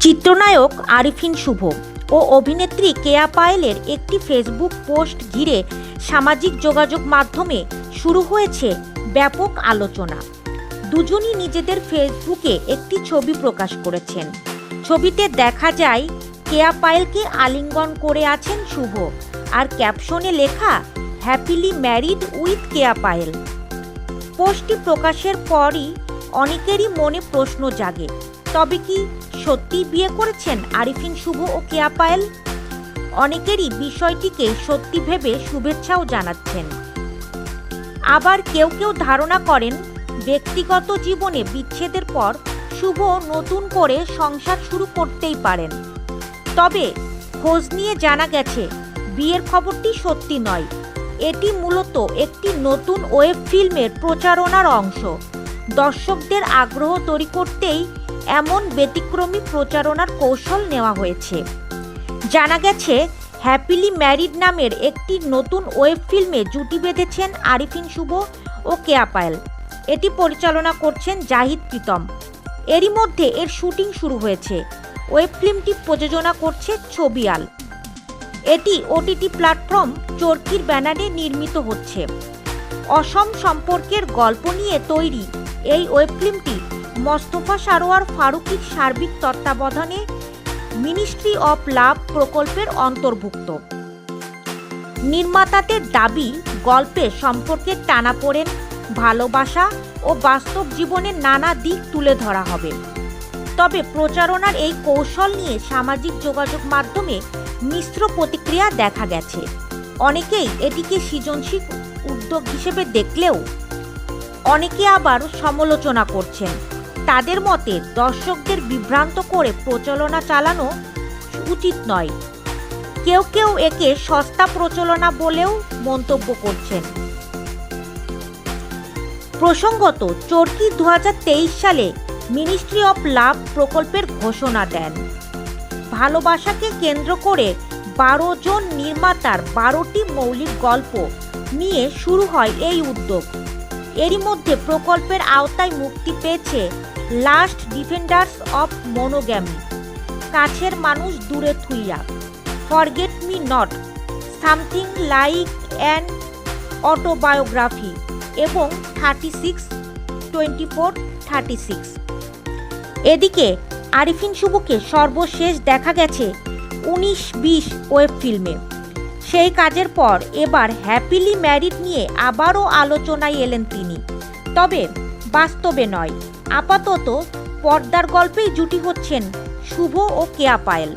চিত্রনায়ক আরিফিন শুভ ও অভিনেত্রী কেয়া পায়েলের একটি ফেসবুক পোস্ট ঘিরে সামাজিক যোগাযোগ মাধ্যমে শুরু হয়েছে ব্যাপক আলোচনা। দুজনই নিজেদের ফেসবুকে একটি ছবি প্রকাশ করেছেন। ছবিতে দেখা যায় কেয়া পায়েলকে আলিঙ্গন করে আছেন শুভ, আর ক্যাপশনে লেখা হ্যাপিলি ম্যারিড উইথ কেয়া পায়েল। পোস্টটি প্রকাশের পরই অনেকেরই মনে প্রশ্ন জাগে, তবে কি সত্যিই বিয়ে করেছেন আরিফিন শুভ ও কেয়া পায়েল? অনেকেরই বিষয়টিকে সত্যি ভেবে শুভেচ্ছাও জানাচ্ছেন। আবার কেউ কেউ ধারণা করেন ব্যক্তিগত জীবনে বিচ্ছেদের পর শুভ নতুন করে সংসার শুরু করতেই পারেন। তবে খোঁজ নিয়ে জানা গেছে বিয়ের খবরটি সত্যি নয়। এটি মূলত একটি নতুন ওয়েব ফিল্মের প্রচারণার অংশ। দর্শকদের আগ্রহ তৈরি করতেই এমন ব্যতিক্রমী প্রচারণার কৌশল নেওয়া হয়েছে। জানা গেছে হ্যাপিলি ম্যারিড নামের একটি নতুন ওয়েব ফিল্মে জুটি বেঁধেছেন আরিফিন শুভ ও কেয়া পায়েল। এটি পরিচালনা করছেন জাহিদ প্রীতম। এরই মধ্যে এর শুটিং শুরু হয়েছে। ওয়েব ফিল্মটি প্রযোজনা করছে ছবিয়াল। এটি ওটিটি প্ল্যাটফর্ম চরকির ব্যানারে নির্মিত হচ্ছে। অসম সম্পর্কের গল্প নিয়ে তৈরি এই ওয়েব ফিল্মটি মোস্তফা সারোয়ার ফারুকীর সার্বিক তত্ত্বাবধানে মিনিস্ট্রি অফ লাভ প্রকল্পের অন্তর্ভুক্ত। নির্মাতাদের দাবি, গল্পে সম্পর্কের টানাপোড়েন, ভালোবাসা ও বাস্তব জীবনের নানা দিক তুলে ধরা হবে। তবে প্রচারণার এই কৌশল নিয়ে সামাজিক যোগাযোগ মাধ্যমে মিশ্র প্রতিক্রিয়া দেখা গেছে। অনেকেই এটিকে সৃজনশীল উদ্যোগ হিসেবে দেখলেও অনেকে আবার সমালোচনা করছেন। তাদের মতে দর্শকদের বিভ্রান্ত করে প্রচারণা চালানো উচিত নয়। কেউ কেউ একে সস্তা প্রচারণা বলেও মন্তব্য করছেন। প্রসঙ্গত, চরকি 2023 সালে মিনিস্ট্রি অফ লাভ প্রকল্পের ঘোষণা দেন। ভালোবাসাকে কেন্দ্র করে 12 জন নির্মাতার 12টি মৌলিক গল্প নিয়ে শুরু হয় এই উদ্যোগ। এরই মধ্যে প্রকল্পের আওতায় মুক্তি পেয়েছে লাস্ট ডিফেন্ডার্স অফ মনোগ্যামি, কাছের মানুষ দূরে থুইয়া, forget me not, something like an autobiography এবং 36-24-36। এদিকে আরিফিন শুভকে সর্বশেষ দেখা গেছে 19-20 ওয়েব ফিল্মে। সেই কাজের পর এবার হ্যাপিলি ম্যারিড নিয়ে আবারও আলোচনায় এলেন তিনি। তবে বাস্তবে নয়, আপাতত পর্দার গল্পেই জুটি হচ্ছেন শুভ ও কেয়া পায়েল।